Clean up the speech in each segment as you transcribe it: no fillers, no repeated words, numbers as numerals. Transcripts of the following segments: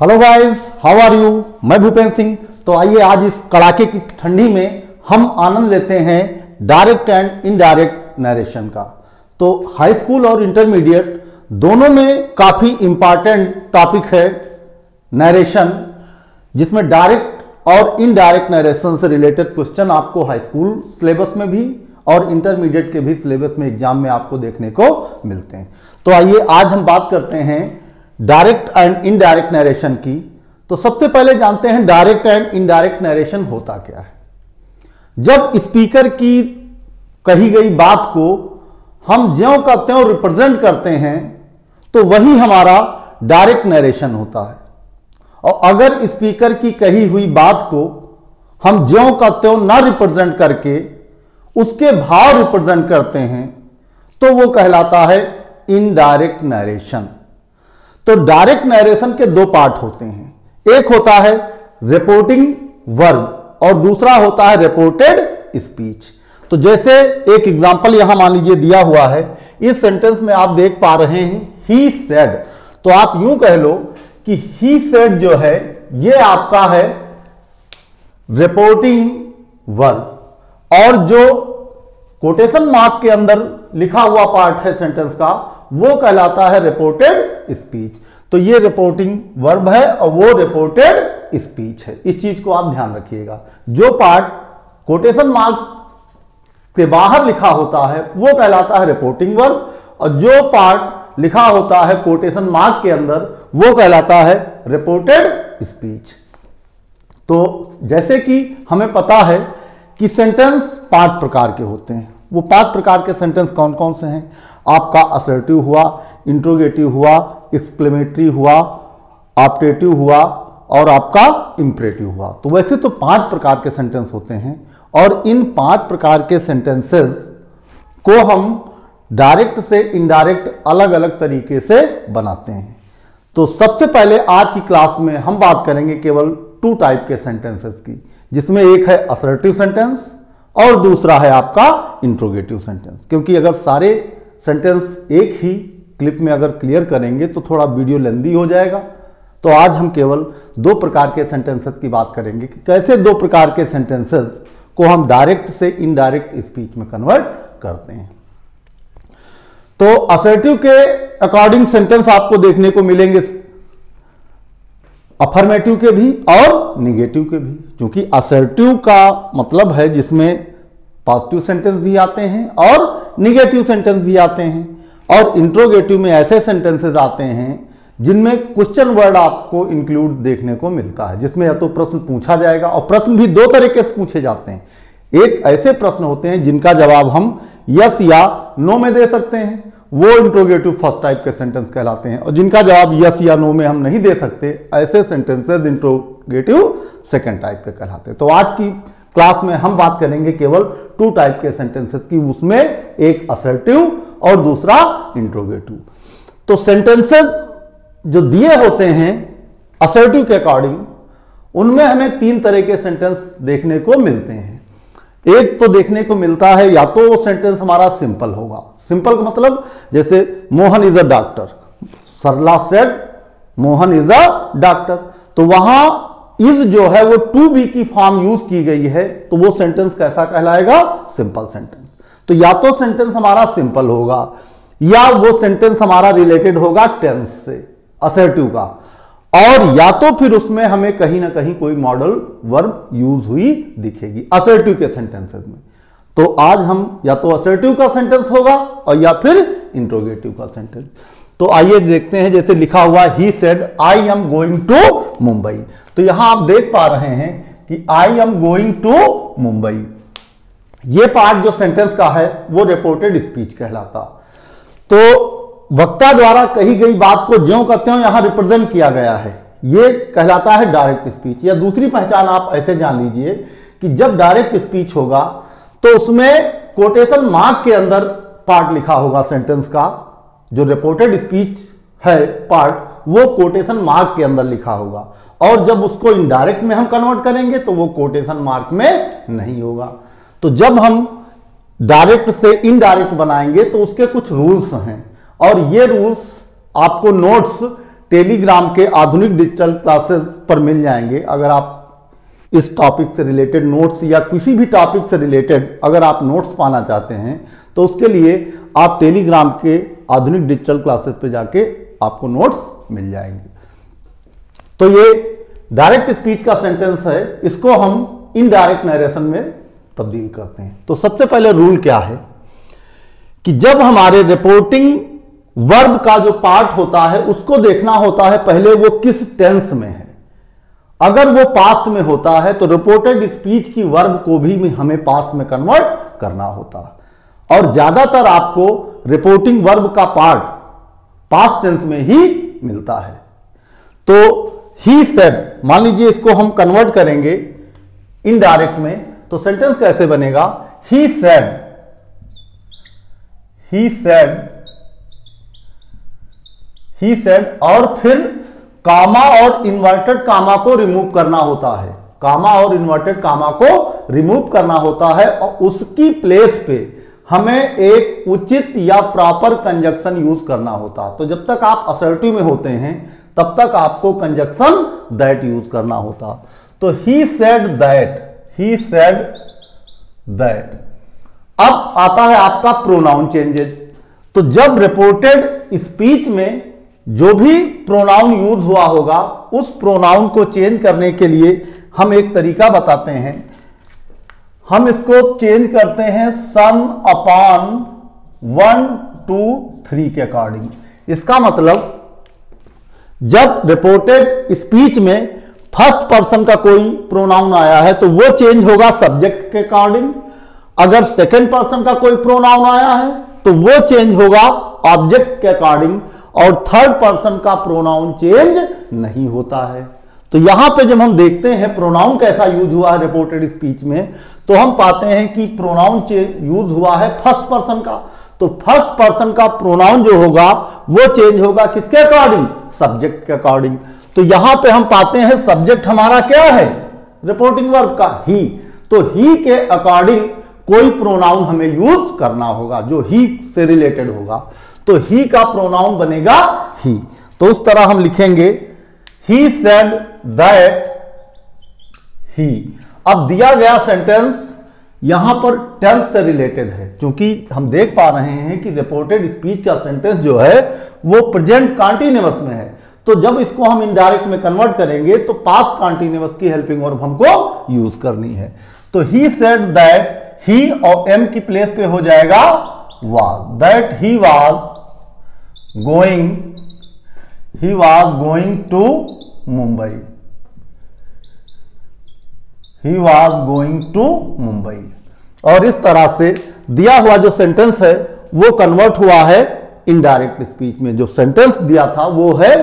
Hello guys, how are you. मैं भूपेंद्र सिंह। तो आइए आज इस कड़ाके की ठंडी में हम आनंद लेते हैं डायरेक्ट एंड इनडायरेक्ट नरेशन का। तो हाई स्कूल और इंटरमीडिएट दोनों में काफी इंपॉर्टेंट टॉपिक है नरेशन, जिसमें डायरेक्ट और इनडायरेक्ट नरेशन से रिलेटेड क्वेश्चन आपको हाई स्कूल सिलेबस में भी और इंटरमीडिएट के भी सिलेबस में एग्जाम में आपको देखने को मिलते हैं। तो आइए आज हम बात करते हैं डायरेक्ट एंड इनडायरेक्ट नरेशन की। तो सबसे पहले जानते हैं डायरेक्ट एंड इनडायरेक्ट नरेशन होता क्या है। जब स्पीकर की कही गई बात को हम ज्यों का त्यों रिप्रेजेंट करते हैं तो वही हमारा डायरेक्ट नरेशन होता है, और अगर स्पीकर की कही हुई बात को हम ज्यों का त्यों ना रिप्रेजेंट करके उसके भाव रिप्रेजेंट करते हैं तो वो कहलाता है इनडायरेक्ट नरेशन। तो डायरेक्ट नरेशन के दो पार्ट होते हैं, एक होता है रिपोर्टिंग वर्ब और दूसरा होता है रिपोर्टेड स्पीच। तो जैसे एक एग्जांपल यहां मान लीजिए दिया हुआ है, इस सेंटेंस में आप देख पा रहे हैं ही सेड। तो आप यूं कह लो कि ही सेड जो है ये आपका है रिपोर्टिंग वर्ब, और जो कोटेशन मार्क के अंदर लिखा हुआ पार्ट है सेंटेंस का वो कहलाता है रिपोर्टेड स्पीच। तो ये रिपोर्टिंग वर्ब है और वो रिपोर्टेड स्पीच है। इस चीज को आप ध्यान रखिएगा। जो पार्ट कोटेशन मार्क के बाहर लिखा होता है वो कहलाता है रिपोर्टिंग वर्ब, और जो पार्ट लिखा होता है कोटेशन मार्क के अंदर वो कहलाता है रिपोर्टेड स्पीच। तो जैसे कि हमें पता है कि सेंटेंस 5 प्रकार के होते हैं। वो 5 प्रकार के सेंटेंस कौन कौन से हैं? आपका असर्टिव हुआ, इंट्रोगेटिव हुआ, एक्सक्लेमेटरी हुआ, ऑप्टेटिव हुआ और आपका इंपरेटिव हुआ। तो वैसे तो 5 प्रकार के सेंटेंस होते हैं, और इन 5 प्रकार के सेंटेंसेस को हम डायरेक्ट से इनडायरेक्ट अलग अलग तरीके से बनाते हैं। तो सबसे पहले आज की क्लास में हम बात करेंगे केवल 2 टाइप के सेंटेंसेस की, जिसमें एक है असर्टिव सेंटेंस और दूसरा है आपका इंट्रोगेटिव सेंटेंस। क्योंकि अगर सारे सेंटेंस एक ही क्लिप में अगर क्लियर करेंगे तो थोड़ा वीडियो लेंदी हो जाएगा। तो आज हम केवल 2 प्रकार के सेंटेंसेस की बात करेंगे कि कैसे 2 प्रकार के सेंटेंसेस को हम डायरेक्ट से इनडायरेक्ट स्पीच में कन्वर्ट करते हैं। तो असर्टिव के अकॉर्डिंग सेंटेंस आपको देखने को मिलेंगे अफर्मेटिव के भी और निगेटिव के भी, क्योंकि असर्टिव का मतलब है जिसमें पॉजिटिव सेंटेंस भी आते हैं और निगेटिव सेंटेंस भी आते हैं, और इंट्रोगेटिव में ऐसे सेंटेंसेस आते हैं जिनमें क्वेश्चन वर्ड आपको इंक्लूड देखने को मिलता है, जिसमें या तो प्रश्न पूछा जाएगा, और प्रश्न भी 2 तरीके से पूछे जाते हैं। एक ऐसे प्रश्न होते हैं जिनका जवाब हम यस या नो में दे सकते हैं, वो इंट्रोगेटिव फर्स्ट टाइप के सेंटेंस कहलाते हैं, और जिनका जवाब यस या नो में हम नहीं दे सकते ऐसे सेंटेंसेस इंट्रोगेटिव सेकंड टाइप के कहलाते हैं। तो आज की क्लास में हम बात करेंगे केवल 2 टाइप के सेंटेंसेस की, उसमें एक असर्टिव और दूसरा इंट्रोगेटिव। तो सेंटेंसेस जो दिए होते हैं असर्टिव के अकॉर्डिंग, उनमें हमें 3 तरह के सेंटेंस देखने को मिलते हैं। एक तो देखने को मिलता है या तो वो सेंटेंस हमारा सिंपल होगा। सिंपल का मतलब जैसे Mohan is a doctor, Sarla said Mohan is a doctor. तो वहां इज जो है वो टू बी की फॉर्म यूज की गई है, तो वो सेंटेंस कैसा कहलाएगा? Simple sentence. तो या तो सेंटेंस हमारा सिंपल होगा या वो सेंटेंस हमारा रिलेटेड होगा टेंस से, असर्टिव का, और या तो फिर उसमें हमें कहीं ना कहीं कोई मॉडल वर्ब यूज हुई दिखेगी असर्टिव के सेंटेंसेस में। तो आज हम या तो असर्टिव का सेंटेंस होगा और या फिर इंट्रोगेटिव का सेंटेंस। तो आइए देखते हैं, जैसे लिखा हुआ he said I am going to Mumbai. तो यहां आप देख पा रहे हैं कि I am going to Mumbai, ये पार्ट जो सेंटेंस का है वो रिपोर्टेड स्पीच कहलाता। तो वक्ता द्वारा कही गई बात को ज्यों का त्यों यहां रिप्रेजेंट किया गया है, ये कहलाता है डायरेक्ट स्पीच। या दूसरी पहचान आप ऐसे जान लीजिए कि जब डायरेक्ट स्पीच होगा तो उसमें कोटेशन मार्क के अंदर पार्ट लिखा होगा सेंटेंस का, जो रिपोर्टेड स्पीच है पार्ट वो कोटेशन मार्क के अंदर लिखा होगा, और जब उसको इनडायरेक्ट में हम कन्वर्ट करेंगे तो वो कोटेशन मार्क में नहीं होगा। तो जब हम डायरेक्ट से इनडायरेक्ट बनाएंगे तो उसके कुछ रूल्स हैं, और ये रूल्स आपको नोट्स टेलीग्राम के आधुनिक डिजिटल क्लासेस पर मिल जाएंगे। अगर आप इस टॉपिक से रिलेटेड नोट्स या किसी भी टॉपिक से रिलेटेड अगर आप नोट्स पाना चाहते हैं तो उसके लिए आप टेलीग्राम के आधुनिक डिजिटल क्लासेस पे जाके आपको नोट्स मिल जाएंगे। तो ये डायरेक्ट स्पीच का सेंटेंस है, इसको हम इनडायरेक्ट नरेशन में तब्दील करते हैं। तो सबसे पहले रूल क्या है कि जब हमारे रिपोर्टिंग वर्ब का जो पार्ट होता है उसको देखना होता है पहले वो किस टेंस में है। अगर वो पास्ट में होता है तो रिपोर्टेड स्पीच की वर्ब को भी हमें पास्ट में कन्वर्ट करना होता है, और ज्यादातर आपको रिपोर्टिंग वर्ब का पार्ट पास्ट टेंस में ही मिलता है। तो ही सेड, मान लीजिए इसको हम कन्वर्ट करेंगे इनडायरेक्ट में, तो सेंटेंस कैसे बनेगा? He said, he said, he said, और फिर कामा और इन्वर्टेड कामा को रिमूव करना होता है। कामा और इन्वर्टेड कामा को रिमूव करना होता है और उसकी प्लेस पे हमें एक उचित या प्रॉपर कंजक्शन यूज करना होता है। तो जब तक आप असर्टिव में होते हैं तब तक आपको कंजक्शन दैट यूज करना होता। तो he said that, he said that. अब आता है आपका प्रोनाउन चेंजेस। तो जब रिपोर्टेड स्पीच में जो भी प्रोनाउन यूज हुआ होगा उस प्रोनाउन को चेंज करने के लिए हम एक तरीका बताते हैं। हम इसको चेंज करते हैं सन अपॉन 1 2 3 के अकॉर्डिंग। इसका मतलब जब रिपोर्टेड स्पीच में फर्स्ट पर्सन का कोई प्रोनाउन आया है तो वो चेंज होगा सब्जेक्ट के अकॉर्डिंग। अगर सेकंड पर्सन का कोई प्रोनाउन आया है तो वो चेंज होगा ऑब्जेक्ट के अकॉर्डिंग, और थर्ड पर्सन का प्रोनाउन चेंज नहीं होता है। तो यहां पे जब हम देखते हैं प्रोनाउन कैसा यूज हुआ है रिपोर्टेड स्पीच में, तो हम पाते हैं कि प्रोनाउन यूज हुआ है फर्स्ट पर्सन का। तो फर्स्ट पर्सन का प्रोनाउन जो होगा वो चेंज होगा किसके अकॉर्डिंग? सब्जेक्ट के अकॉर्डिंग। तो यहां पे हम पाते हैं सब्जेक्ट हमारा क्या है? रिपोर्टिंग वर्ब का ही। तो ही के अकॉर्डिंग कोई प्रोनाउन हमें यूज करना होगा जो ही से रिलेटेड होगा। तो ही का प्रोनाउन बनेगा ही। तो उस तरह हम लिखेंगे ही सेड दैट ही। अब दिया गया सेंटेंस यहां पर टेंस से रिलेटेड है, क्योंकि हम देख पा रहे हैं कि रिपोर्टेड स्पीच का सेंटेंस जो है वो प्रेजेंट कंटीन्यूअस में है। तो जब इसको हम इनडायरेक्ट में कन्वर्ट करेंगे तो पास्ट कंटीन्यूअस की हेल्पिंग वर्ब हमको यूज करनी है। तो ही सेड दैट, ही और एम की प्लेस पे हो जाएगा was. That he was going to Mumbai, he was going to Mumbai. और इस तरह से दिया हुआ जो सेंटेंस है वो कन्वर्ट हुआ है इनडायरेक्ट स्पीच में। जो सेंटेंस दिया था वो है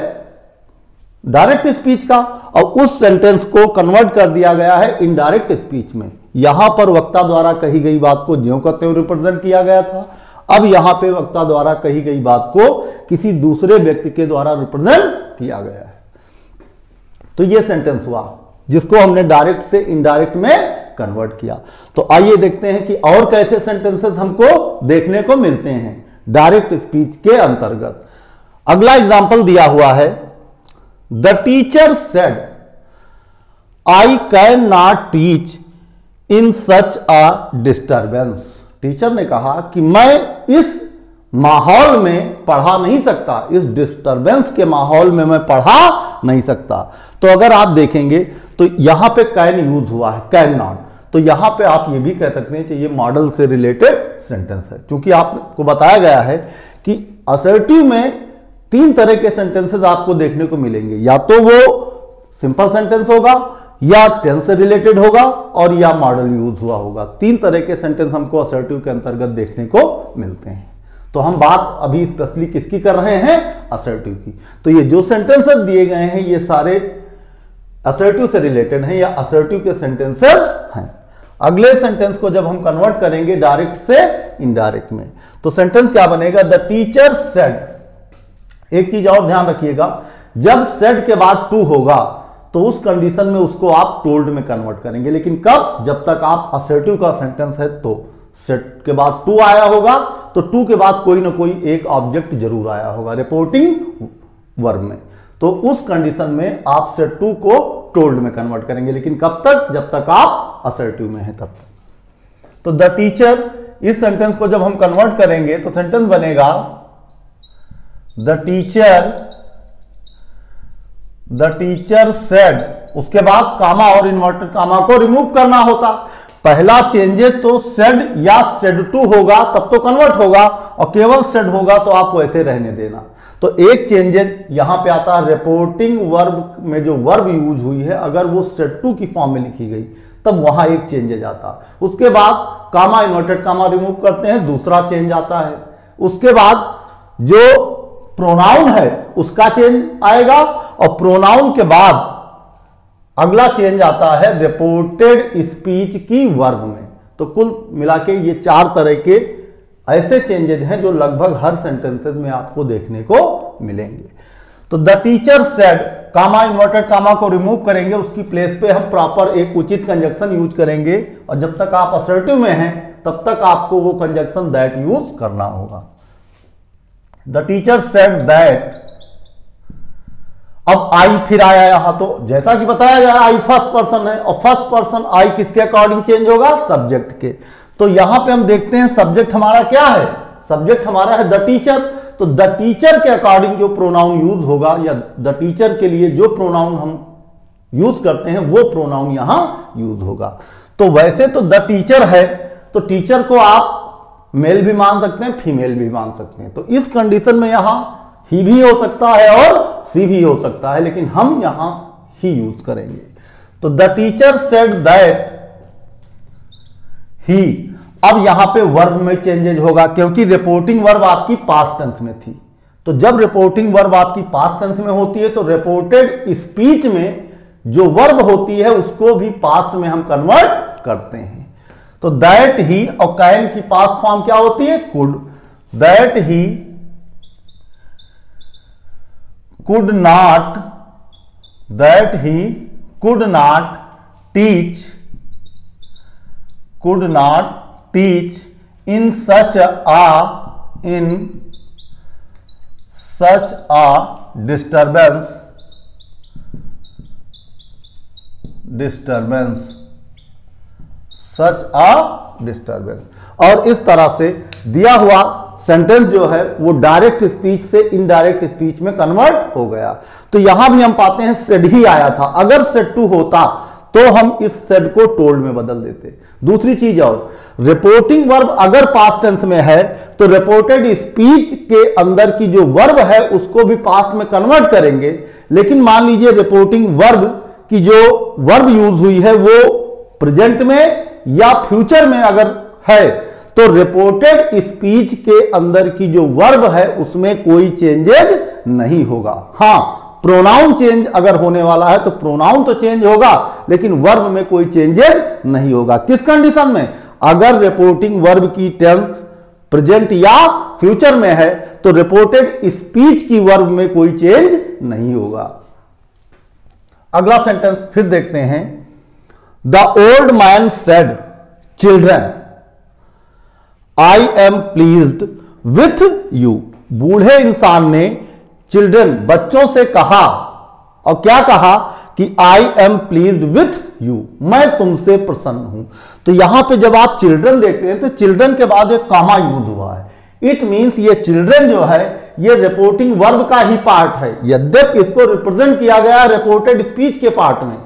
डायरेक्ट स्पीच का, और उस सेंटेंस को कन्वर्ट कर दिया गया है इनडायरेक्ट स्पीच में। यहां पर वक्ता द्वारा कही गई बात को ज्यों का त्यों रिप्रेजेंट किया गया था। अब यहां पे वक्ता द्वारा कही गई बात को किसी दूसरे व्यक्ति के द्वारा रिप्रेजेंट किया गया है। तो ये सेंटेंस हुआ जिसको हमने डायरेक्ट से इनडायरेक्ट में कन्वर्ट किया। तो आइए देखते हैं कि और कैसे सेंटेंसेस हमको देखने को मिलते हैं डायरेक्ट स्पीच के अंतर्गत। अगला एग्जांपल दिया हुआ है, the teacher said I can not teach in such a disturbance. Teacher ने कहा कि मैं इस माहौल में पढ़ा नहीं सकता, इस डिस्टर्बेंस के माहौल में मैं पढ़ा नहीं सकता। तो अगर आप देखेंगे तो यहां पे कैन यूज हुआ है, कैन नॉट। तो यहां पे आप ये भी कह सकते हैं कि ये मॉडल से रिलेटेड सेंटेंस है, क्योंकि आपको बताया गया है कि असर्टिव में 3 तरह के सेंटेंसेस आपको देखने को मिलेंगे। या तो वो सिंपल सेंटेंस होगा, या टेंस से रिलेटेड होगा, और या मॉडल यूज हुआ होगा। 3 तरह के सेंटेंस हमको असर्टिव के अंतर्गत देखने को मिलते हैं। तो हम बात अभी स्पेशली किसकी कर रहे हैं? असर्टिव की। तो ये जो सेंटेंसेस दिए गए हैं ये सारे असर्टिव से रिलेटेड हैं या असर्टिव के सेंटेंसेस हैं। अगले सेंटेंस को जब हम कन्वर्ट करेंगे डायरेक्ट से इनडायरेक्ट में, तो सेंटेंस क्या बनेगा? The teacher said. एक चीज और ध्यान रखिएगा, जब सेड के बाद टू होगा तो उस कंडीशन में उसको आप टोल्ड में कन्वर्ट करेंगे। लेकिन कब? जब तक आप असर्टिव का सेंटेंस है तो सेड के बाद टू आया होगा तो टू के बाद कोई ना कोई एक ऑब्जेक्ट जरूर आया होगा रिपोर्टिंग वर्ब में। तो उस कंडीशन में आप सेड टू को टोल्ड में कन्वर्ट करेंगे, लेकिन कब तक? जब तक आप असर्टिव में हैं तब तक। तो द टीचर, इस सेंटेंस को जब हम कन्वर्ट करेंगे तो सेंटेंस बनेगा द टीचर सेड, उसके बाद कामा और इन्वर्टेड कामा को रिमूव करना होता। पहला चेंजेस तो सेड या सेड टू होगा तब तो कन्वर्ट होगा, और केवल सेड होगा तो आप वैसे रहने देना। तो एक चेंजेस यहां पे आता है, रिपोर्टिंग वर्ब में जो वर्ब यूज हुई है अगर वो सेड टू की फॉर्म में लिखी गई तब वहां एक चेंजेस आता। उसके बाद कामा इन्वर्टेड कामा रिमूव करते हैं, दूसरा चेंज आता है। उसके बाद जो प्रोनाउन है उसका चेंज आएगा, और प्रोनाउन के बाद अगला चेंज आता है रिपोर्टेड स्पीच की वर्ब में। तो कुल मिला के ये 4 तरह के ऐसे चेंजेस हैं जो लगभग हर सेंटेंसेस में आपको देखने को मिलेंगे। तो the teacher said, comma inverted comma को रिमूव करेंगे, उसकी प्लेस पे हम प्रॉपर एक उचित कंजक्शन यूज करेंगे, और जब तक आप असर्टिव में हैं तब तक आपको वो कंजक्शन दैट यूज करना होगा। द टीचर सेड दैट, अब आई फिर आया यहां, तो जैसा कि बताया गया आई फर्स्ट पर्सन है, और फर्स्ट पर्सन आई किसके अकॉर्डिंग चेंज होगा? सब्जेक्ट के। तो यहां पे हम देखते हैं सब्जेक्ट हमारा क्या है? सब्जेक्ट हमारा है द टीचर। तो द टीचर के अकॉर्डिंग जो प्रोनाउन यूज होगा, या द टीचर के लिए जो प्रोनाउन हम यूज करते हैं वो प्रोनाउन यहां यूज होगा। तो वैसे तो द टीचर है, तो टीचर को आप मेल भी मान सकते हैं, फीमेल भी मान सकते हैं। तो इस कंडीशन में यहां ही भी हो सकता है और सी भी हो सकता है, लेकिन हम यहां ही यूज करेंगे। तो the teacher said that he, अब यहां पे वर्ब में चेंजेज होगा क्योंकि रिपोर्टिंग वर्ब आपकी पास्ट टेंस में थी। तो जब रिपोर्टिंग वर्ब आपकी पास्ट टेंस में होती है तो रिपोर्टेड स्पीच में जो वर्ब होती है उसको भी पास्ट में हम कन्वर्ट करते हैं। तो दैट ही और कैन की पास्ट फॉर्म क्या होती है? Could. That he could not, that he could not teach, could not teach in such a disturbance और इस तरह से दिया हुआ सेंटेंस जो है वो डायरेक्ट स्पीच से इनडायरेक्ट स्पीच में कन्वर्ट हो गया। तो यहां भी हम पाते हैं सेड ही आया था, अगर सेड टू होता तो हम इस सेड को टोल्ड में बदल देते। दूसरी चीज और, रिपोर्टिंग वर्ब अगर पास्ट टेंस में है तो रिपोर्टेड स्पीच के अंदर की जो वर्ब है उसको भी पास्ट में कन्वर्ट करेंगे। लेकिन मान लीजिए रिपोर्टिंग वर्ब की जो वर्ब यूज हुई है वो प्रेजेंट में या फ्यूचर में अगर है तो रिपोर्टेड स्पीच के अंदर की जो वर्ब है उसमें कोई चेंजेस नहीं होगा। हां, प्रोनाउन चेंज अगर होने वाला है तो प्रोनाउन तो चेंज होगा लेकिन वर्ब में कोई चेंजेस नहीं होगा। किस कंडीशन में? अगर रिपोर्टिंग वर्ब की टेंस प्रेजेंट या फ्यूचर में है तो रिपोर्टेड स्पीच की वर्ब में कोई चेंज नहीं होगा। अगला सेंटेंस फिर देखते हैं। The old man said children I am pleased with you. बूढ़े इंसान ने चिल्ड्रन बच्चों से कहा, और क्या कहा कि I M pleased with you, मैं तुमसे प्रसन्न हूं। तो यहां पे जब आप चिल्ड्रन देखते हैं तो चिल्ड्रन के बाद एक कामा यूज हुआ है। इट मींस ये चिल्ड्रन जो है ये रिपोर्टिंग वर्ब का ही पार्ट है, यद्यपि इसको रिप्रेजेंट किया गया रिपोर्टेड स्पीच के पार्ट में,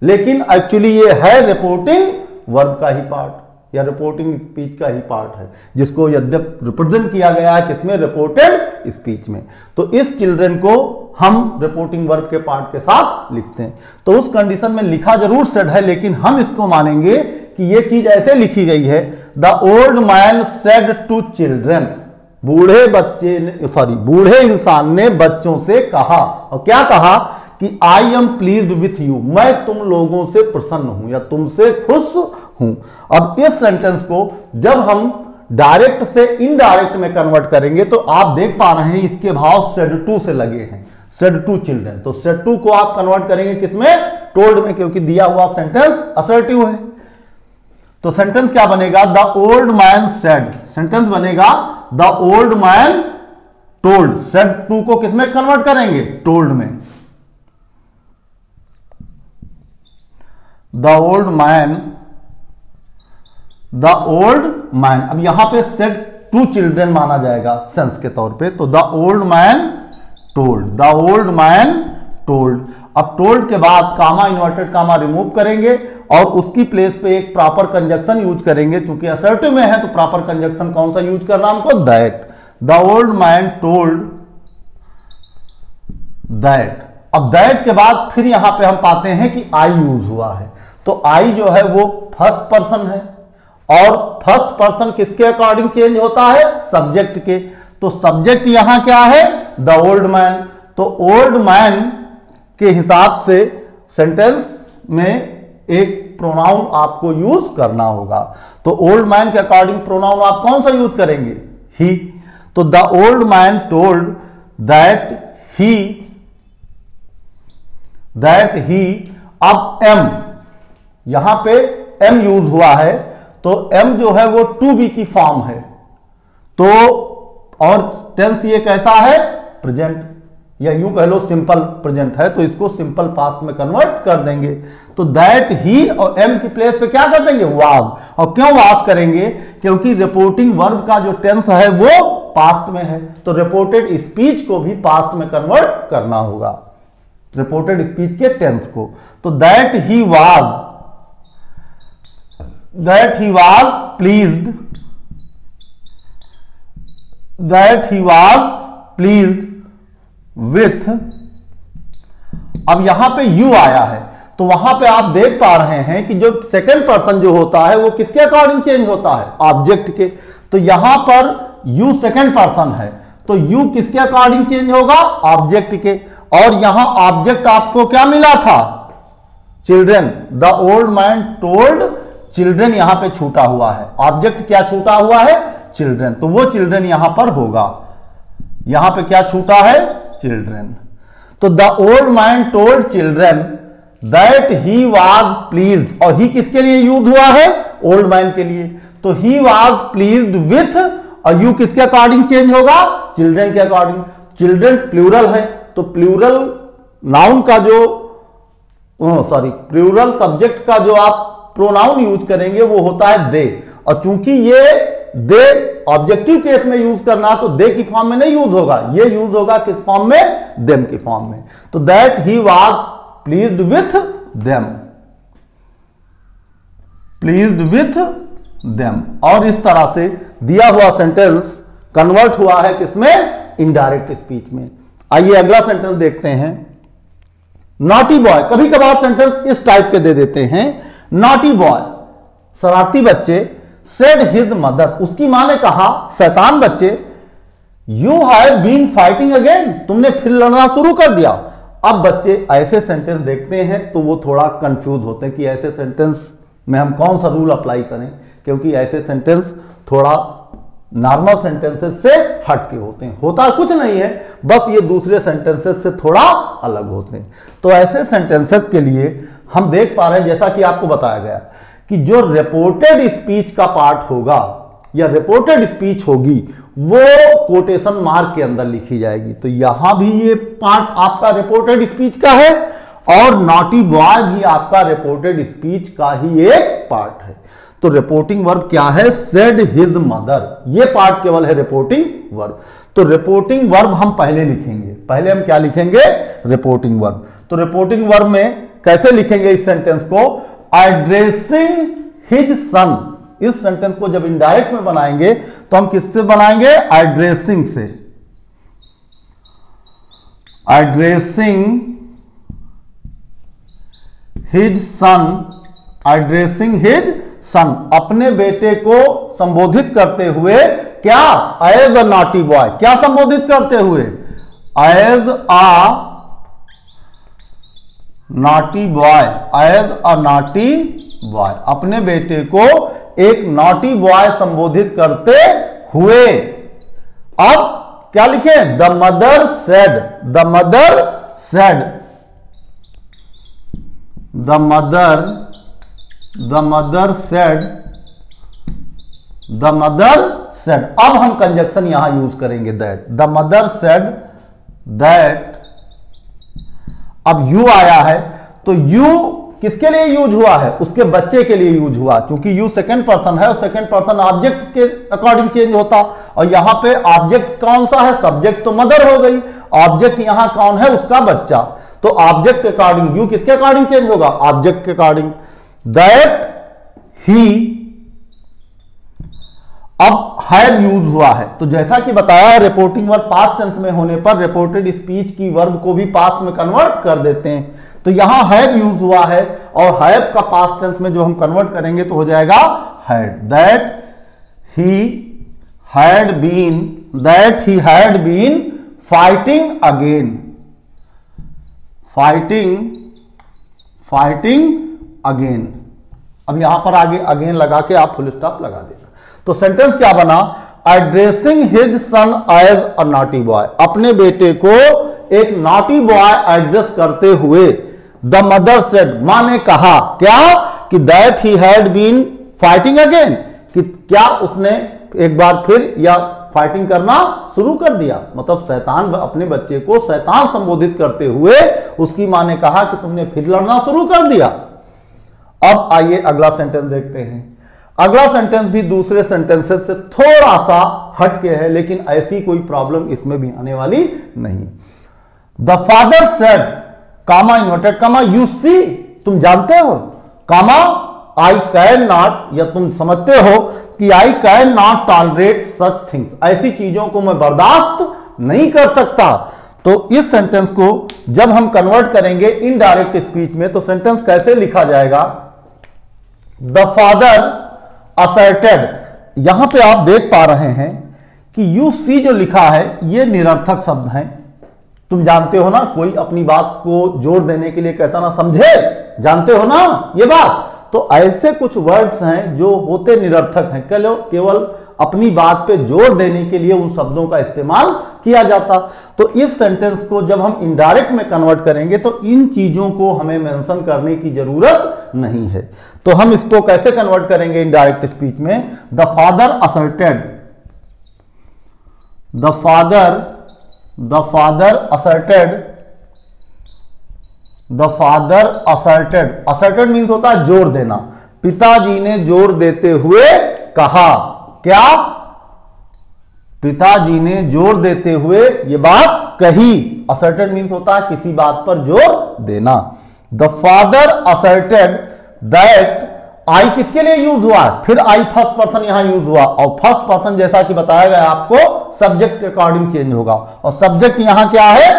लेकिन एक्चुअली ये है रिपोर्टिंग वर्ब का ही पार्ट या रिपोर्टिंग स्पीच का ही पार्ट है, जिसको यद्यपि रिप्रेजेंट किया गया है किसमें? रिपोर्टेड स्पीच में। तो इस चिल्ड्रन को हम रिपोर्टिंग वर्ब के पार्ट के साथ लिखते हैं। तो उस कंडीशन में लिखा जरूर सेड है, लेकिन हम इसको मानेंगे कि यह चीज ऐसे लिखी गई है। The old man said to children, बूढ़े इंसान ने बच्चों से कहा, और क्या कहा कि I M pleased with you, मैं तुम लोगों से प्रसन्न हूं या तुमसे खुश हूं। अब इस सेंटेंस को जब हम डायरेक्ट से इनडायरेक्ट में कन्वर्ट करेंगे तो आप देख पा रहे हैं इसके भाव सेड टू से लगे हैं, सेड टू चिल्ड्रन। तो सेड टू को आप कन्वर्ट करेंगे किसमें? टोल्ड में, क्योंकि दिया हुआ सेंटेंस असर्टिव है। तो सेंटेंस क्या बनेगा? The old man said, sentence बनेगा the old man told, said to को किसमें कन्वर्ट करेंगे? टोल्ड में। द ओल्ड मैन, अब यहां पे सेड टू चिल्ड्रन माना जाएगा सेंस के तौर पे, तो द ओल्ड मैन टोल्ड। अब टोल्ड के बाद कामा, इन्वर्टेड कामा रिमूव करेंगे और उसकी प्लेस पे एक प्रॉपर कंजक्शन यूज करेंगे, क्योंकि असर्टिव में है तो प्रॉपर कंजक्शन कौन सा यूज करना हमको? That. The old man told that. अब दैट के बाद फिर यहां पे हम पाते हैं कि आई यूज हुआ है, तो आई जो है वो फर्स्ट पर्सन है, और फर्स्ट पर्सन किसके अकॉर्डिंग चेंज होता है? सब्जेक्ट के। तो सब्जेक्ट यहां क्या है? The old man. तो ओल्ड मैन के हिसाब से सेंटेंस में एक प्रोनाउन आपको यूज करना होगा। तो ओल्ड मैन के अकॉर्डिंग प्रोनाउन आप कौन सा यूज करेंगे? ही। तो the old man told that he. अब एम, यहां पे एम यूज हुआ है, तो एम जो है वो टू बी की फॉर्म है, तो और टेंस ये कैसा है? प्रेजेंट, या यूं कह लो सिंपल प्रेजेंट है, तो इसको सिंपल पास्ट में कन्वर्ट कर देंगे। तो दैट ही और एम की प्लेस पे क्या कर देंगे? वाज। और क्यों वाज करेंगे? क्योंकि रिपोर्टिंग वर्ब का जो टेंस है वो पास्ट में है, तो रिपोर्टेड स्पीच को भी पास्ट में कन्वर्ट करना होगा, रिपोर्टेड स्पीच के टेंस को। तो that he was pleased with. अब यहां पे यू आया है, तो वहां पे आप देख पा रहे हैं कि जो सेकंड पर्सन जो होता है वो किसके अकॉर्डिंग चेंज होता है? ऑब्जेक्ट के। तो यहां पर यू सेकंड पर्सन है, तो यू किसके अकॉर्डिंग चेंज होगा? ऑब्जेक्ट के। और यहां ऑब्जेक्ट आपको क्या मिला था? Children. The old man told children यहां पे छूटा हुआ है, ऑब्जेक्ट क्या छूटा हुआ है? चिल्ड्रन। तो वो चिल्ड्रन यहां पर होगा, यहां पे क्या छूटा है? चिल्ड्रन। तो the old man told children that he was pleased, और ही किसके लिए यूज हुआ है? ओल्ड मैन के लिए। तो ही वाज प्लीज्ड विथ, और यू किसके अकॉर्डिंग चेंज होगा? चिल्ड्रन के अकॉर्डिंग। चिल्ड्रन प्लूरल है, तो प्लूरल नाउन का जो प्लूरल सब्जेक्ट का जो आप प्रोनाउन यूज करेंगे वो होता है दे, और चूंकि ये दे ऑब्जेक्टिव केस में यूज करना, तो दे की फॉर्म में नहीं यूज होगा, ये यूज होगा किस फॉर्म में? देम की फॉर्म में। तो that he was pleased with them. और इस तरह से दिया हुआ सेंटेंस कन्वर्ट हुआ है किसमें? इनडायरेक्ट स्पीच में। आइए अगला सेंटेंस देखते हैं। नॉटी बॉय, कभी कभार सेंटेंस इस टाइप के दे देते हैं। नॉटी बॉय, शरारती बच्चे, सेड हिज मदर, उसकी मां ने कहा, शैतान बच्चे, you have been fighting again, तुमने फिर लड़ना शुरू कर दिया। अब बच्चे ऐसे सेंटेंस देखते हैं तो वो थोड़ा कंफ्यूज होते हैं कि ऐसे सेंटेंस में हम कौन सा रूल अप्लाई करें, क्योंकि ऐसे सेंटेंस थोड़ा नॉर्मल सेंटेंसेस से हट के होते हैं। होता कुछ नहीं है, बस ये दूसरे सेंटेंसेस से थोड़ा अलग होते हैं। तो ऐसे सेंटेंसेस के लिए हम देख पा रहे हैं, जैसा कि आपको बताया गया, कि जो रिपोर्टेड स्पीच का पार्ट होगा या रिपोर्टेड स्पीच होगी वो कोटेशन मार्क के अंदर लिखी जाएगी। तो यहां भी ये पार्ट आपका रिपोर्टेड स्पीच का है, और नॉटी बॉय भी आपका रिपोर्टेड स्पीच का ही एक पार्ट है। तो रिपोर्टिंग वर्ब क्या है? सेड हिज मदर, ये पार्ट केवल है रिपोर्टिंग वर्ब। तो रिपोर्टिंग वर्ब हम पहले लिखेंगे, पहले हम क्या लिखेंगे? Reporting verb. तो रिपोर्टिंग वर्ब में कैसे लिखेंगे इस सेंटेंस को? एड्रेसिंग हिज सन। इस सेंटेंस को जब इनडायरेक्ट में बनाएंगे तो हम किससे बनाएंगे? एड्रेसिंग से। एड्रेसिंग हिज सन, एड्रेसिंग हिज सन, अपने बेटे को संबोधित करते हुए, क्या? एज अ नॉटी बॉय, क्या संबोधित करते हुए? As a naughty boy, as a naughty boy, अपने बेटे को एक नॉटी बॉय संबोधित करते हुए। अब क्या लिखे? The mother said, the mother said, the mother said, the mother said. अब हम कंजक्शन यहां यूज करेंगे that, the mother said that. अब यू आया है तो यू किसके लिए यूज हुआ है, उसके बच्चे के लिए यूज हुआ, क्योंकि यू सेकंड पर्सन है और सेकंड पर्सन ऑब्जेक्ट के अकॉर्डिंग चेंज होता, और यहां पे ऑब्जेक्ट कौन सा है, सब्जेक्ट तो मदर हो गई, ऑब्जेक्ट यहां कौन है, उसका बच्चा, तो ऑब्जेक्ट के अकॉर्डिंग यू किसके अकॉर्डिंग चेंज होगा, ऑब्जेक्ट के अकॉर्डिंग। दैट ही अब हैव यूज हुआ है, तो जैसा कि बताया रिपोर्टिंग वर्ब पास्ट टेंस में होने पर रिपोर्टेड स्पीच की वर्ब को भी पास्ट में कन्वर्ट कर देते हैं, तो यहां हैव यूज हुआ है और हैव का पास्ट टेंस में जो हम कन्वर्ट करेंगे तो हो जाएगा had. That he had been fighting again, fighting again. अब यहां पर आगे अगेन लगा के आप फुल स्टॉप लगा देना, तो सेंटेंस क्या बना, addressing his son as a naughty boy, अपने बेटे को एक नॉटी बॉय एड्रेस करते हुए, द मदर सेड, मां ने कहा क्या, कि that he had been fighting again, कि क्या उसने एक बार फिर या फाइटिंग करना शुरू कर दिया, मतलब शैतान अपने बच्चे को शैतान संबोधित करते हुए उसकी मां ने कहा कि तुमने फिर लड़ना शुरू कर दिया। अब आइए अगला सेंटेंस देखते हैं। अगला सेंटेंस भी दूसरे सेंटेंसेस से थोड़ा सा हटके है, लेकिन ऐसी कोई प्रॉब्लम इसमें भी आने वाली नहीं। The father said, comma inverted comma, you see, तुम जानते हो, कामा आई कैन नॉट, या तुम समझते हो कि I can not tolerate such things, ऐसी चीजों को मैं बर्दाश्त नहीं कर सकता। तो इस सेंटेंस को जब हम कन्वर्ट करेंगे इनडायरेक्ट स्पीच में, तो सेंटेंस कैसे लिखा जाएगा, द फादर असर्टेड, यहां पे आप देख पा रहे हैं कि यू सी जो लिखा है ये निरर्थक शब्द है, तुम जानते हो ना, कोई अपनी बात को जोर देने के लिए कहता ना, समझे, जानते हो ना ये बात, तो ऐसे कुछ वर्ड्स हैं जो होते निरर्थक हैं, केवल अपनी बात पे जोर देने के लिए उन शब्दों का इस्तेमाल किया जाता। तो इस सेंटेंस को जब हम इनडायरेक्ट में कन्वर्ट करेंगे तो इन चीजों को हमें मेंशन करने की जरूरत नहीं है। तो हम इसको कैसे कन्वर्ट करेंगे इनडायरेक्ट स्पीच में, the father asserted, the father asserted, asserted means होता है जोर देना, पिताजी ने जोर देते हुए कहा, क्या, पिताजी ने जोर देते हुए ये बात कही, असर्टेड मीन्स होता है किसी बात पर जोर देना। द फादर असर्टेड दैट, आई किसके लिए यूज हुआ, फिर आई फर्स्ट पर्सन यहां यूज हुआ, और फर्स्ट पर्सन जैसा कि बताया गया आपको सब्जेक्ट के अकॉर्डिंग चेंज होगा, और सब्जेक्ट यहां क्या है,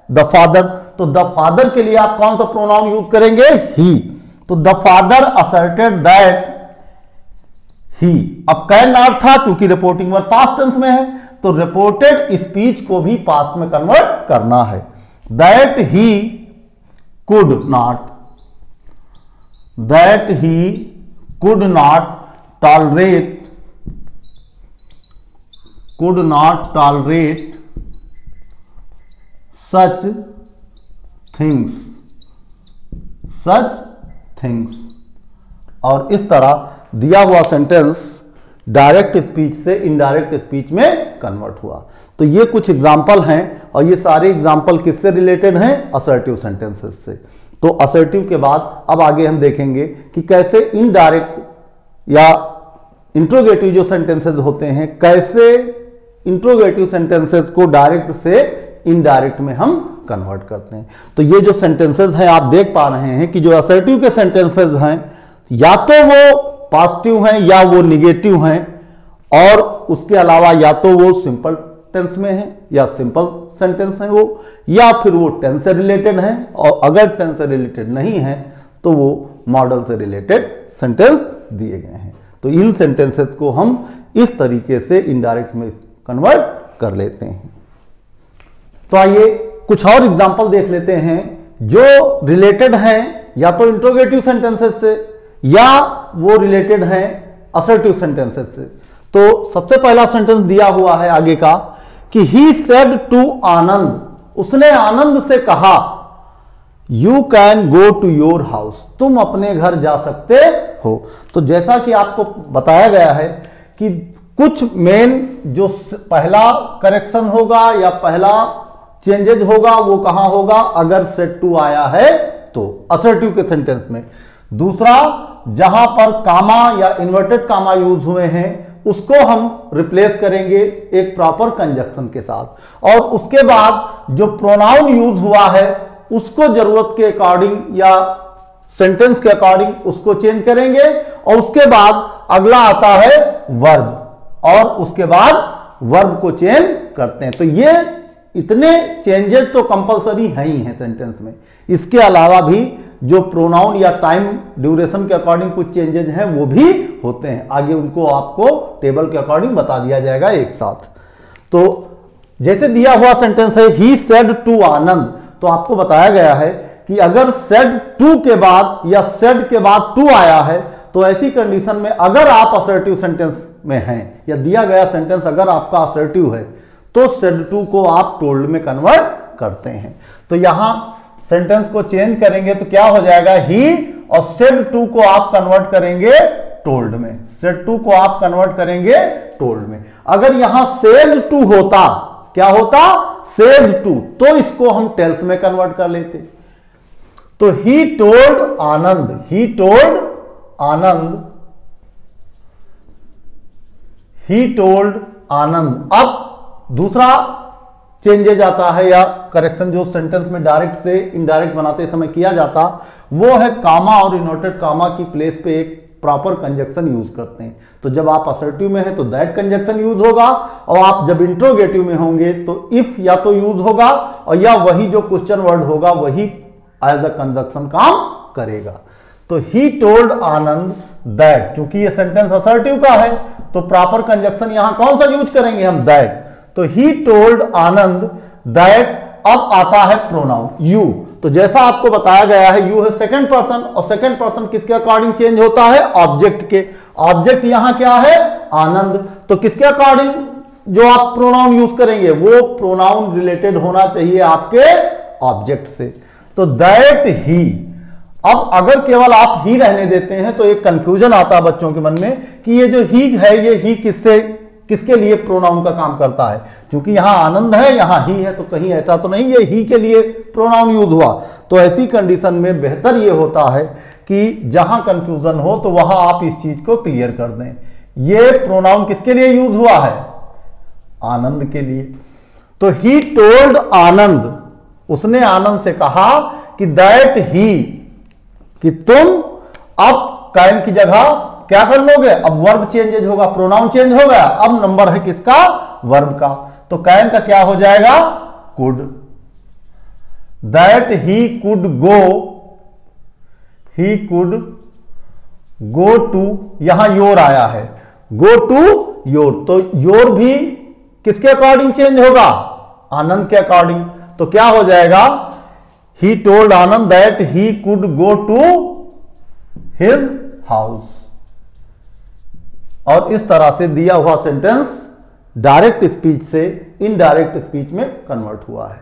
द फादर, तो द फादर के लिए आप कौन सा प्रोनाउन यूज करेंगे, ही, तो the father asserted that he. अब कैन नॉट था क्योंकि रिपोर्टिंग वर्ब पास्ट टेंस में है, तो रिपोर्टेड स्पीच को भी पास्ट में कन्वर्ट करना है, that he could not, tolerate such things, और इस तरह दिया हुआ सेंटेंस डायरेक्ट स्पीच से इनडायरेक्ट स्पीच में कन्वर्ट हुआ। तो ये कुछ एग्जाम्पल हैं, और ये सारे एग्जाम्पल किससे रिलेटेड हैं, असर्टिव सेंटेंसेस से। तो असर्टिव के बाद अब आगे हम देखेंगे कि कैसे इनडायरेक्ट या इंट्रोगेटिव जो सेंटेंसेस होते हैं, कैसे इंट्रोगेटिव सेंटेंसेस को डायरेक्ट से इनडायरेक्ट में हम कन्वर्ट करते हैं। तो ये जो सेंटेंसेस हैं आप देख पा रहे हैं कि जो असर्टिव के सेंटेंसेस हैं या तो वो पॉजिटिव हैं या वो निगेटिव हैं, और उसके अलावा या तो वो सिंपल टेंस में है या सिंपल सेंटेंस है वो, या फिर वो टेंस से रिलेटेड है, और अगर टेंस से रिलेटेड नहीं है तो वो मॉडल से रिलेटेड सेंटेंस दिए गए हैं। तो इन सेंटेंसेस को हम इस तरीके से इनडायरेक्ट में कन्वर्ट कर लेते हैं। तो आइए कुछ और एग्जांपल देख लेते हैं जो रिलेटेड हैं या तो इंट्रोगेटिव सेंटेंसेस से या वो रिलेटेड हैं असर्टिव सेंटेंसेस से। तो सबसे पहला सेंटेंस दिया हुआ है आगे का कि ही सेड टू आनंद, उसने आनंद से कहा, you can go to your house, तुम अपने घर जा सकते हो। तो जैसा कि आपको बताया गया है कि कुछ मेन जो पहला करेक्शन होगा या पहला चेंजेज होगा वो कहां होगा, अगर सेट टू आया है तो असर्टिव के सेंटेंस में। दूसरा, जहां पर कामा या इन्वर्टेड कामा यूज हुए हैं उसको हम रिप्लेस करेंगे एक प्रॉपर कंजक्शन के साथ। और उसके बाद जो प्रोनाउन यूज हुआ है उसको जरूरत के अकॉर्डिंग या सेंटेंस के अकॉर्डिंग उसको चेंज करेंगे। और उसके बाद अगला आता है वर्ब, और उसके बाद वर्ब को चेंज करते हैं। तो ये इतने चेंजेस तो कंपलसरी है ही हैं सेंटेंस में। इसके अलावा भी जो प्रोनाउन या टाइम ड्यूरेशन के अकॉर्डिंग कुछ चेंजेस हैं वो भी होते हैं। आगे उनको आपको टेबल के अकॉर्डिंग बता दिया जाएगा एक साथ। तो जैसे दिया हुआ सेंटेंस है ही सेड टू आनंद, तो आपको बताया गया है कि अगर सेड टू के बाद या सेड के बाद टू आया है तो ऐसी कंडीशन में अगर आप असर्टिव सेंटेंस में हैं या दिया गया सेंटेंस अगर आपका असर्टिव है तो सेड टू को आप टोल्ड में कन्वर्ट करते हैं। तो यहां सेंटेंस को चेंज करेंगे तो क्या हो जाएगा, ही, और सेड टू को आप कन्वर्ट करेंगे टोल्ड में। सेड टू को आप कन्वर्ट करेंगे टोल्ड में। अगर यहां सेज टू होता, क्या होता, सेज टू, तो इसको हम टेल्स में कन्वर्ट कर लेते। तो he told Anand, he told Anand, he told Anand. अब दूसरा चेंजेज आता है या करेक्शन जो सेंटेंस में डायरेक्ट से इनडायरेक्ट बनाते समय किया जाता, वो है कामा और इन्वर्टेड कामा की प्लेस पे एक प्रॉपर कंजक्शन यूज करते हैं। तो जब आप असर्टिव में हैं तो दैट कंजक्शन यूज होगा, और आप जब इंट्रोगेटिव में होंगे तो इफ या तो यूज होगा और या वही जो क्वेश्चन वर्ड होगा वही एज अ कंजक्शन काम करेगा। तो ही टोल्ड आनंद दैट, क्योंकि ये सेंटेंस असर्टिव का है तो प्रॉपर कंजक्शन यहां कौन सा यूज करेंगे हम, दैट। तो ही टोल्ड आनंद दैट। अब आता है प्रोनाउन यू। तो जैसा आपको बताया गया है यू है सेकंड पर्सन, और सेकंड पर्सन किसके अकॉर्डिंग चेंज होता है, ऑब्जेक्ट के। ऑब्जेक्ट यहां क्या है, आनंद। तो किसके अकॉर्डिंग जो आप प्रोनाउन यूज करेंगे वो प्रोनाउन रिलेटेड होना चाहिए आपके ऑब्जेक्ट से। तो दैट ही। अब अगर केवल आप ही रहने देते हैं तो एक कंफ्यूजन आता है बच्चों के मन में कि ये जो ही है ये ही किसके लिए प्रोनाउन का काम करता है। क्योंकि यहां आनंद है यहां ही है, तो कहीं ऐसा तो नहीं ये ही के लिए प्रोनाउन यूज हुआ। तो ऐसी कंडीशन में बेहतर ये होता है कि जहां कंफ्यूजन हो तो वहां आप इस चीज को क्लियर कर दें। ये प्रोनाउन किसके लिए यूज हुआ है, आनंद के लिए। तो ही टोल्ड आनंद, उसने आनंद से कहा कि दैट ही, कि तुम अब कैन की जगह क्या कर लोगे, अब वर्ब चेंजेज होगा, प्रोनाउन चेंज हो गया। अब नंबर है किसका, वर्ब का। तो कैन का क्या हो जाएगा, could. That he could go, he could go to, यहां योर आया है, गो टू योर। तो योर भी किसके अकॉर्डिंग चेंज होगा, आनंद के अकॉर्डिंग। तो क्या हो जाएगा, he told Anand that he could go to his house. और इस तरह से दिया हुआ सेंटेंस डायरेक्ट स्पीच से इनडायरेक्ट स्पीच में कन्वर्ट हुआ है।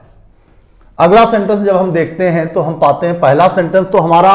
अगला सेंटेंस जब हम देखते हैं तो हम पाते हैं पहला सेंटेंस तो हमारा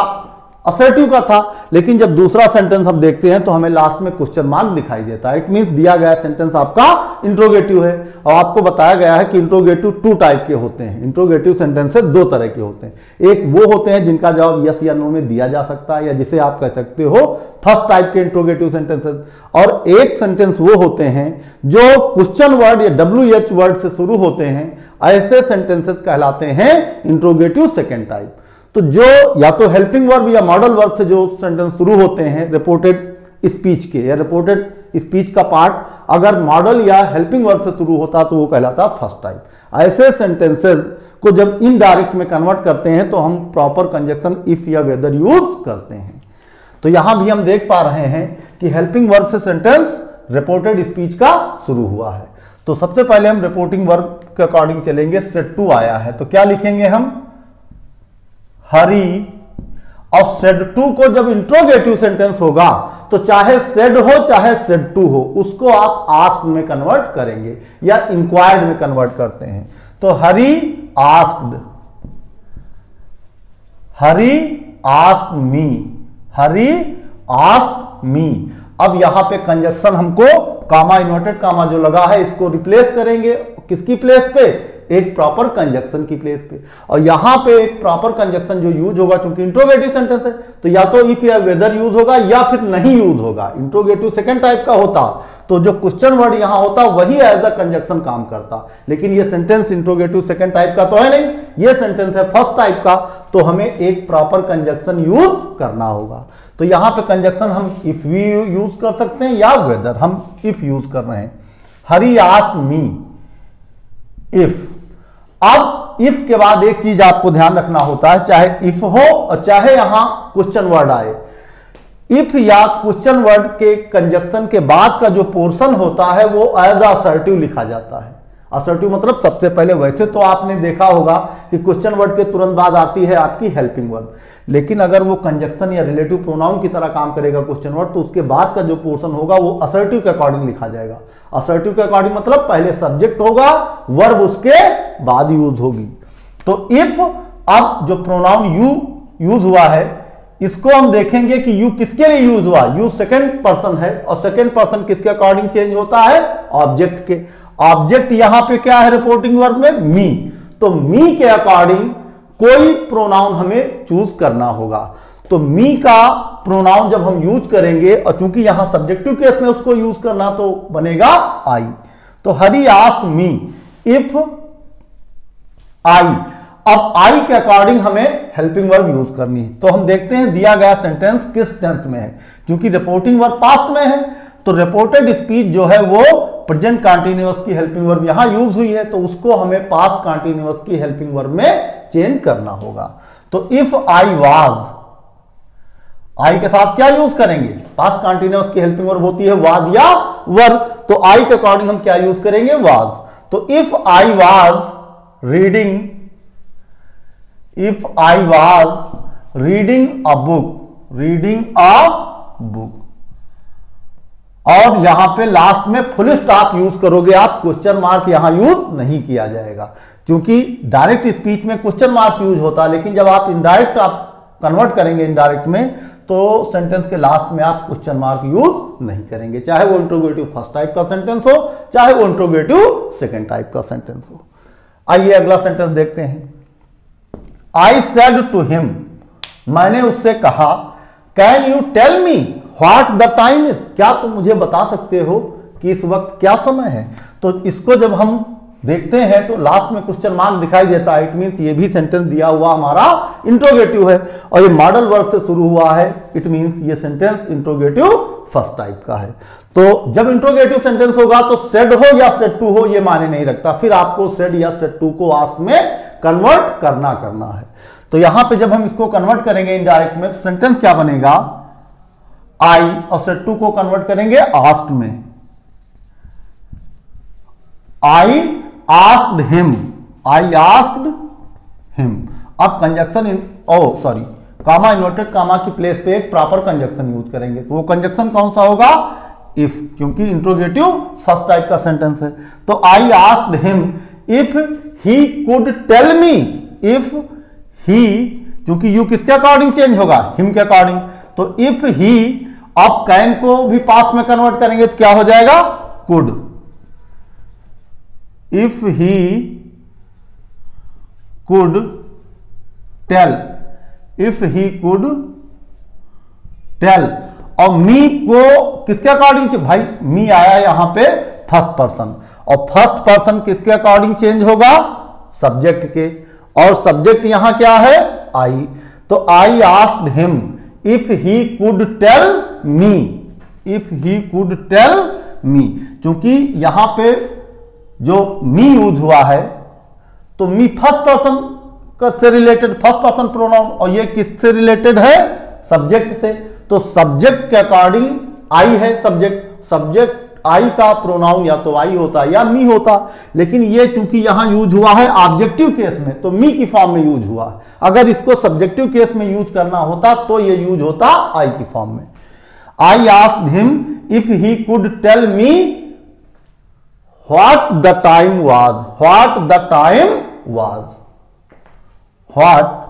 असर्टिव का था, लेकिन जब दूसरा सेंटेंस हम देखते हैं तो हमें लास्ट में क्वेश्चन मार्क दिखाई देता है। इट मींस दिया गया सेंटेंस आपका इंट्रोगेटिव है, और आपको बताया गया है कि इंट्रोगेटिव टू टाइप के होते हैं। इंट्रोगेटिव सेंटेंसेस दो तरह के होते हैं। एक वो होते हैं जिनका जवाब यस या नो में दिया जा सकता है, या जिसे आप कह सकते हो फर्स्ट टाइप के इंट्रोगेटिव सेंटेंसेस। और एक सेंटेंस वो होते हैं जो क्वेश्चन वर्ड या WH वर्ड से शुरू होते हैं। ऐसे सेंटेंसेस कहलाते हैं इंट्रोगेटिव सेकेंड टाइप। तो जो या तो हेल्पिंग वर्ब या मॉडल वर्ब से जो सेंटेंस शुरू होते हैं रिपोर्टेड स्पीच के, या रिपोर्टेड स्पीच का पार्ट अगर मॉडल या हेल्पिंग वर्ब से शुरू होता तो वो कहलाता फर्स्ट टाइप। ऐसे सेंटेंसेस को जब इनडायरेक्ट में कन्वर्ट करते हैं तो हम प्रॉपर कंजक्शन इफ या वेदर यूज करते हैं। तो यहां भी हम देख पा रहे हैं कि हेल्पिंग वर्ब से सेंटेंस रिपोर्टेड स्पीच का शुरू हुआ है। तो सबसे पहले हम रिपोर्टिंग वर्ब के अकॉर्डिंग चलेंगे। सेड टू आया है तो क्या लिखेंगे हम, हरी। और सेड टू को जब इंट्रोगेटिव सेंटेंस होगा तो चाहे सेड हो चाहे सेड टू हो उसको आप आस्क्ड में कन्वर्ट करेंगे या इंक्वायर्ड में कन्वर्ट करते हैं। तो हरी आस्क्ड, हरी आस्क्ड मी, हरी आस्क्ड मी। अब यहां पे कंजक्शन हमको कामा इन्वर्टेड कामा जो लगा है इसको रिप्लेस करेंगे, किसकी प्लेस पे, एक प्रॉपर कंजक्शन की प्लेस पे। और यहां पे एक प्रॉपर कंजक्शन जो यूज होगा, चूंकि इंट्रोगेटिव सेंटेंस है तो या तो इफ या वेदर यूज होगा या फिर नहीं यूज होगा। इंट्रोगेटिव सेकंड टाइप का होता तो जो क्वेश्चन वर्ड यहां होता वही एज अ कंजक्शन काम करता, लेकिन ये सेंटेंस इंट्रोगेटिव सेकंड टाइप का तो है नहीं, ये सेंटेंस है फर्स्ट टाइप का, तो हमें एक प्रॉपर कंजक्शन यूज करना होगा। तो यहां पे कंजक्शन हम इफ भी यूज कर सकते हैं या वेदर, हम इफ यूज कर रहे हैं। हरी आस्क्ड मी इफ। अब इफ के बाद एक चीज आपको ध्यान रखना होता है, चाहे इफ हो और चाहे यहां क्वेश्चन वर्ड आए, इफ या क्वेश्चन वर्ड के कंजक्शन के बाद का जो पोर्शन होता है वो एज असर्टिव लिखा जाता है। असर्टिव मतलब सबसे पहले, वैसे तो आपने देखा होगा कि क्वेश्चन वर्ड के तुरंत बाद आती है आपकी हेल्पिंग वर्ब, लेकिन अगर वो कंजक्शन या रिलेटिव प्रोनाउन की तरह काम करेगा क्वेश्चन वर्ड, तो उसके बाद का जो पोर्शन होगा वो असर्टिव के अकॉर्डिंग लिखा जाएगा। असर्टिव के अकॉर्डिंग मतलब पहले सब्जेक्ट होगा, वर्ब उसके बाद यूज होगी। तो इफ अब जो प्रोनाउन यू यूज हुआ है इसको हम देखेंगे कि यू किसके लिए यूज हुआ। यू सेकंड पर्सन है और सेकंड पर्सन किसके अकॉर्डिंग चेंज होता है, ऑब्जेक्ट के। ऑब्जेक्ट यहां पे क्या है रिपोर्टिंग वर्ब में, मी। तो मी के अकॉर्डिंग कोई प्रोनाउन हमें चूज करना होगा। तो मी का प्रोनाउन जब हम यूज करेंगे, और चूंकि यहां सब्जेक्टिव केस में उसको यूज करना तो बनेगा आई। तो हरी आस्क्ड मी इफ आई। अब आई के अकॉर्डिंग हमें हेल्पिंग वर्ब यूज करनी है। तो हम देखते हैं दिया गया सेंटेंस किस टेंस में है। क्योंकि रिपोर्टिंग वर्ब पास्ट में है तो रिपोर्टेड स्पीच जो है वो प्रेजेंट कंटीन्यूअस की हेल्पिंग वर्ब यहां यूज हुई है, तो उसको हमें पास्ट कंटीन्यूअस की हेल्पिंग वर्ब में चेंज करना होगा। तो इफ आई वाज, आई के साथ क्या यूज करेंगे, पास्ट कंटीन्यूअस की हेल्पिंग वर्ब होती है वाज या वर, तो आई के अकॉर्डिंग हम क्या यूज करेंगे, वाज। तो if I was reading, if I was reading a book, reading a book, और यहां पे लास्ट में फुल स्टॉप यूज करोगे आप, क्वेश्चन मार्क यहां यूज नहीं किया जाएगा। क्योंकि डायरेक्ट स्पीच में क्वेश्चन मार्क यूज होता है, लेकिन जब आप इनडायरेक्ट आप कन्वर्ट करेंगे इनडायरेक्ट में, तो सेंटेंस के लास्ट में आप क्वेश्चन मार्क यूज नहीं करेंगे, चाहे वो इंट्रोगेटिव फर्स्ट टाइप का सेंटेंस हो, चाहे वो इंट्रोगेटिव सेकेंड टाइप का सेंटेंस हो। आइए अगला सेंटेंस देखते हैं। आई सेड टू हिम, मैंने उससे कहा, can you tell me what the time is, क्या तुम मुझे बता सकते हो कि इस वक्त क्या समय है। तो इसको जब हम देखते हैं तो लास्ट में क्वेश्चन मार्क दिखाई देता है, इट मींस ये भी सेंटेंस दिया हुआ हमारा इंट्रोगेटिव है और ये मॉडल वर्ब से शुरू हुआ है, इट मींस ये सेंटेंस इंट्रोगेटिव फर्स्ट टाइप का है। तो जब इंट्रोगेटिव सेंटेंस होगा तो सेड हो या सेड टू हो ये माने नहीं रखता, फिर आपको सेड या सेड टू को आस्क में कन्वर्ट करना है। तो यहां पे जब हम इसको कन्वर्ट करेंगे इनडायरेक्ट में, सेंटेंस क्या बनेगा, आई और सेड टू को कन्वर्ट करेंगे आस्क्ड में, I asked him, I asked him. अब कंजक्शन कामा इन्वर्टेड कामा की प्लेस पे एक प्रॉपर कंजक्शन यूज करेंगे, तो वो कंजक्शन कौन सा होगा, इफ, क्योंकि इंट्रोगेटिव फर्स्ट टाइप का सेंटेंस है। तो I asked him if he could tell me, if he, क्योंकि यू किसके अकॉर्डिंग चेंज होगा, हिम के अकॉर्डिंग, तो इफ ही, अब कैन को भी पास्ट में कन्वर्ट करेंगे तो क्या हो जाएगा, could. If he could tell, if he could tell, और मी को किसके अकॉर्डिंग, भाई मी आया यहां पे फर्स्ट पर्सन, और फर्स्ट पर्सन किसके अकॉर्डिंग चेंज होगा, सब्जेक्ट के, और सब्जेक्ट यहां क्या है, आई। तो I asked him if he could tell me, if he could tell me, क्योंकि यहां पे जो मी यूज हुआ है तो मी फर्स्ट पर्सन से रिलेटेड, फर्स्ट पर्सन प्रोनाउन, और ये किससे रिलेटेड है, सब्जेक्ट से। तो सब्जेक्ट के अकॉर्डिंग आई है सब्जेक्ट, सब्जेक्ट आई का प्रोनाउन या तो आई होता या मी होता, लेकिन ये चूंकि यहां यूज हुआ है ऑब्जेक्टिव केस में तो मी की फॉर्म में यूज हुआ। अगर इसको सब्जेक्टिव केस में यूज करना होता तो ये यूज होता आई की फॉर्म में। I asked him if he could tell me what the time was, what the time was, what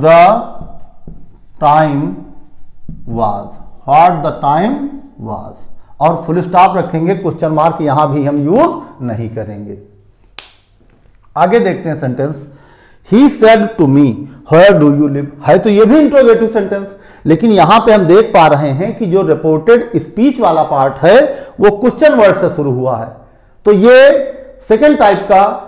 the time was, what the time was, और फुल स्टॉप रखेंगे, क्वेश्चन मार्क यहां भी हम यूज नहीं करेंगे। आगे देखते हैं sentence, he said to me where do you live, है तो ये भी इंट्रोगेटिव सेंटेंस, लेकिन यहां पे हम देख पा रहे हैं कि जो रिपोर्टेड स्पीच वाला पार्ट है वो क्वेश्चन वर्ड से शुरू हुआ है, तो ये सेकेंड टाइप का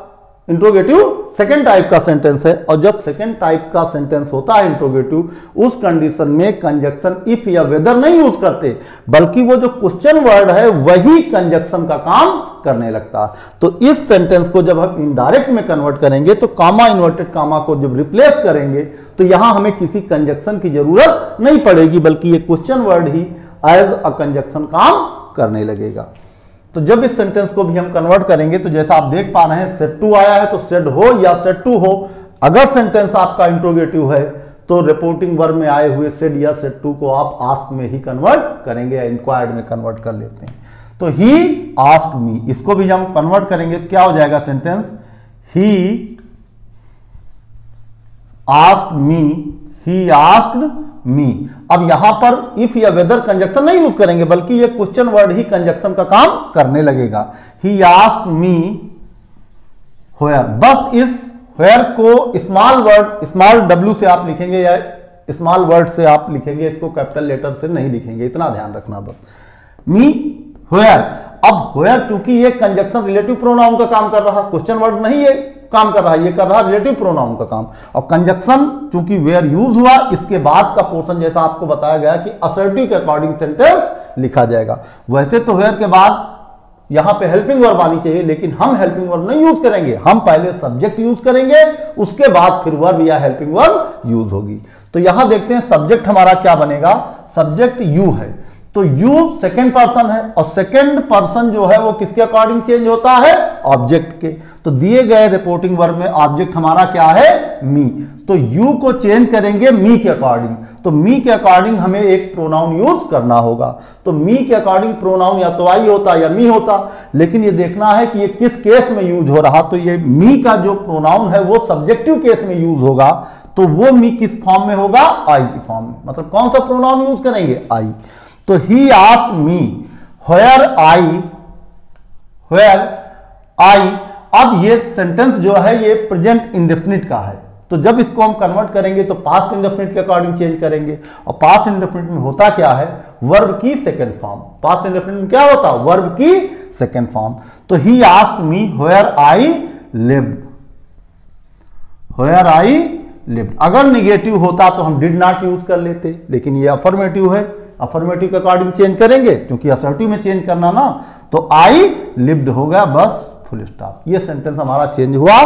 इंट्रोगेटिव सेकेंड टाइप का सेंटेंस है। और जब सेकेंड टाइप का सेंटेंस होता है इंट्रोगेटिव, उस कंडीशन में कंजक्शन इफ या वेदर नहीं यूज करते, बल्कि वो जो क्वेश्चन वर्ड है वही कंजक्शन का काम करने लगता है। तो इस सेंटेंस को जब हम इनडायरेक्ट में कन्वर्ट करेंगे तो कामा इन्वर्टेड कामा को जब रिप्लेस करेंगे तो यहां हमें किसी कंजक्शन की जरूरत नहीं पड़ेगी, बल्कि ये क्वेश्चन वर्ड ही एज अ कंजक्शन काम करने लगेगा। तो जब इस सेंटेंस को भी हम कन्वर्ट करेंगे तो जैसा आप देख पा रहे हैं सेड टू आया है, तो सेड हो या सेड टू हो, अगर सेंटेंस आपका इंट्रोगेटिव है तो रिपोर्टिंग वर्ब में आए हुए सेड या सेड टू को आप आस्क में ही कन्वर्ट करेंगे या इंक्वायर्ड में कन्वर्ट कर लेते हैं। तो ही आस्क्ड मी, इसको भी हम कन्वर्ट करेंगे तो क्या हो जाएगा सेंटेंस, ही आस्क्ड मी, ही आस्क्ड मी। अब यहां पर इफ या वेदर कंजक्शन नहीं यूज करेंगे, बल्कि ये क्वेश्चन वर्ड ही कंजक्शन का काम करने लगेगा। ही आस्क्ड मी वेयर, बस इस वेयर को स्मॉल वर्ड स्मॉल w से आप लिखेंगे या स्मॉल वर्ड से आप लिखेंगे, इसको कैपिटल लेटर से नहीं लिखेंगे, इतना ध्यान रखना बस। मी वेयर, अब वेयर चूंकि ये कंजक्शन रिलेटिव प्रोनाउन का काम कर रहा, क्वेश्चन वर्ड नहीं ये काम कर रहा है, ये कर रहा रिलेटिव प्रोनाउन का काम। और कंजक्शन चूंकि वेयर यूज हुआ, इसके बाद का पोर्शन जैसा आपको बताया गया कि असर्टिव के अकॉर्डिंग सेंटेंस लिखा जाएगा। वैसे तो वेयर के बाद यहां पे हेल्पिंग वर्ब आनी चाहिए, लेकिन हम हेल्पिंग वर्ब नहीं यूज करेंगे, हम पहले सब्जेक्ट यूज करेंगे, उसके बाद फिर वर्ब या हेल्पिंग वर्ब यूज होगी। तो यहां देखते हैं सब्जेक्ट हमारा क्या बनेगा, सब्जेक्ट यू है, तो यू सेकेंड पर्सन है, और सेकेंड पर्सन जो है वो किसके अकॉर्डिंग चेंज होता है, ऑब्जेक्ट के। तो दिए गए रिपोर्टिंग वर्ब में ऑब्जेक्ट हमारा क्या है, मी, तो यू को चेंज करेंगे मी के अकॉर्डिंग। तो मी के अकॉर्डिंग हमें एक प्रोनाउन यूज करना होगा, तो मी के अकॉर्डिंग प्रोनाउन या तो आई होता या मी होता, लेकिन ये देखना है कि ये किस केस में यूज हो रहा। तो ये मी का जो प्रोनाउन है वो सब्जेक्टिव केस में यूज होगा, तो वो मी किस फॉर्म में होगा, आई की फॉर्म में। मतलब कौन सा प्रोनाउन यूज करेंगे, आई। तो ही आस्क्ड मी वेयर आई, अब ये सेंटेंस जो है ये प्रेजेंट इंडेफिनिट का है, तो जब इसको हम कन्वर्ट करेंगे तो पास्ट इंडेफिनिट के अकॉर्डिंग चेंज करेंगे। और पास्ट इंडेफिनिट में होता क्या है, वर्ब की सेकंड फॉर्म। पास्ट इंडेफिनिट में क्या होता, वर्ब की सेकंड फॉर्म। तो he asked me where I lived, where I lived. अगर निगेटिव होता तो हम डिड नॉट यूज कर लेते, लेकिन ये अफर्मेटिव है, अफर्मेटिव के अकॉर्डिंग चेंज करेंगे, क्योंकि असर्टिव में चेंज करना ना, तो आई लिव्ड हो गया, बस फुल स्टॉप। ये सेंटेंस हमारा चेंज हुआ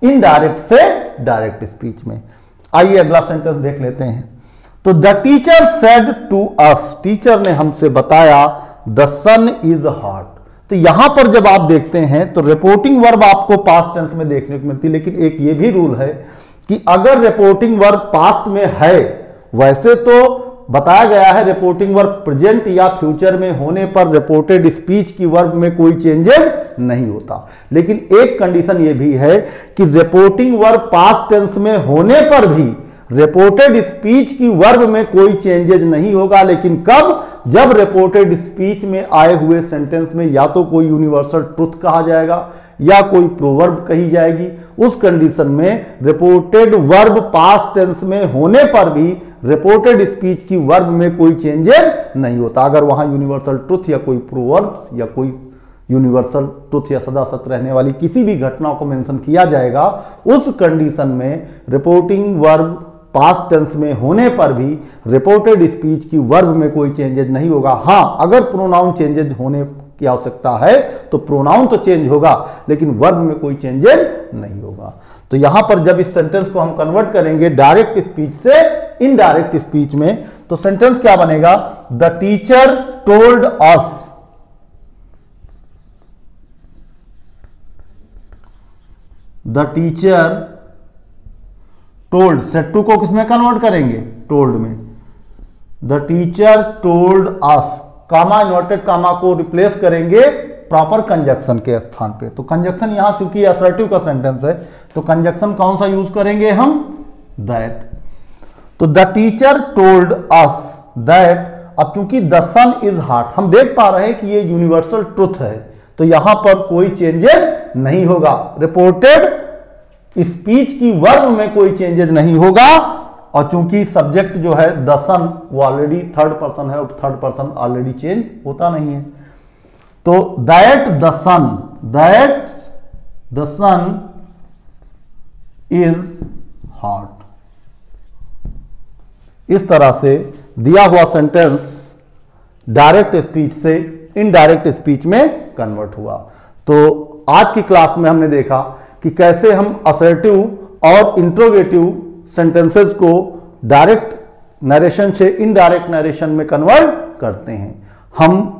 इनडायरेक्ट से डायरेक्ट स्पीच में। आइए अगला सेंटेंस देख लेते हैं। तो the teacher said to us, teacher ने हमसे बताया द सन इज हॉट। तो यहां पर जब आप देखते हैं तो रिपोर्टिंग वर्ब आपको पास्ट टेंस में देखने को मिलती है, लेकिन एक ये भी रूल है कि अगर रिपोर्टिंग वर्ब पास्ट में है, वैसे तो बताया गया है रिपोर्टिंग वर्ब प्रेजेंट या फ्यूचर में होने पर रिपोर्टेड स्पीच की वर्ब में कोई चेंजेस नहीं होता, लेकिन एक कंडीशन ये भी है कि रिपोर्टिंग वर्ब पास्ट टेंस में होने पर भी रिपोर्टेड स्पीच की वर्ब में कोई चेंजेस नहीं होगा। लेकिन कब, जब रिपोर्टेड स्पीच में आए हुए सेंटेंस में या तो कोई यूनिवर्सल ट्रुथ कहा जाएगा या कोई प्रोवर्ब कही जाएगी, उस कंडीशन में रिपोर्टेड वर्ब पास्ट टेंस में होने पर भी रिपोर्टेड स्पीच की वर्ब में कोई चेंजेस नहीं होता। अगर वहां यूनिवर्सल ट्रुथ या कोई प्रोवर्ब या कोई यूनिवर्सल ट्रुथ या सदा सत्य रहने वाली किसी भी घटना को मेंशन किया जाएगा, उस कंडीशन में रिपोर्टिंग वर्ब पास्ट टेंस में होने पर भी रिपोर्टेड स्पीच की वर्ब में कोई चेंजेस नहीं होगा। हां, अगर प्रोनाउन चेंजेस होने की आवश्यकता है तो प्रोनाउन तो चेंज होगा, लेकिन वर्ब में कोई चेंजेस नहीं होगा। तो यहां पर जब इस सेंटेंस को हम कन्वर्ट करेंगे डायरेक्ट स्पीच से इनडायरेक्ट स्पीच में, तो सेंटेंस क्या बनेगा, the teacher told us, the teacher told, said to को किसमें कन्वर्ट करेंगे, टोल्ड में। The teacher told us, comma inverted comma को रिप्लेस करेंगे प्रॉपर कंजक्शन के स्थान पे। तो कंजक्शन यहां चूंकि असर्टिव का सेंटेंस है तो कंजक्शन कौन सा यूज करेंगे हम, दैट। तो the teacher told us that, अब क्योंकि द सन इज हॉट, हम देख पा रहे हैं कि ये यूनिवर्सल ट्रुथ है, तो यहां पर कोई चेंजेस नहीं होगा। रिपोर्टेड स्पीच की वर्ब में कोई चेंजेस नहीं होगा, और चूंकि सब्जेक्ट जो है द सन वो ऑलरेडी थर्ड पर्सन है, और थर्ड पर्सन ऑलरेडी चेंज होता नहीं है। तो that the sun is hot, इस तरह से दिया हुआ सेंटेंस डायरेक्ट स्पीच से इनडायरेक्ट स्पीच में कन्वर्ट हुआ। तो आज की क्लास में हमने देखा कि कैसे हम असर्टिव और इंट्रोगेटिव सेंटेंसेस को डायरेक्ट नरेशन से इनडायरेक्ट नरेशन में कन्वर्ट करते हैं। हम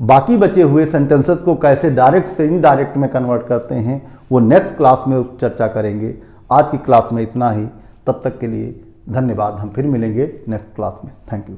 बाकी बचे हुए सेंटेंसेस को कैसे डायरेक्ट से इनडायरेक्ट में कन्वर्ट करते हैं वो नेक्स्ट क्लास में चर्चा करेंगे। आज की क्लास में इतना ही, तब तक के लिए धन्यवाद। हम फिर मिलेंगे नेक्स्ट क्लास में। Thank you.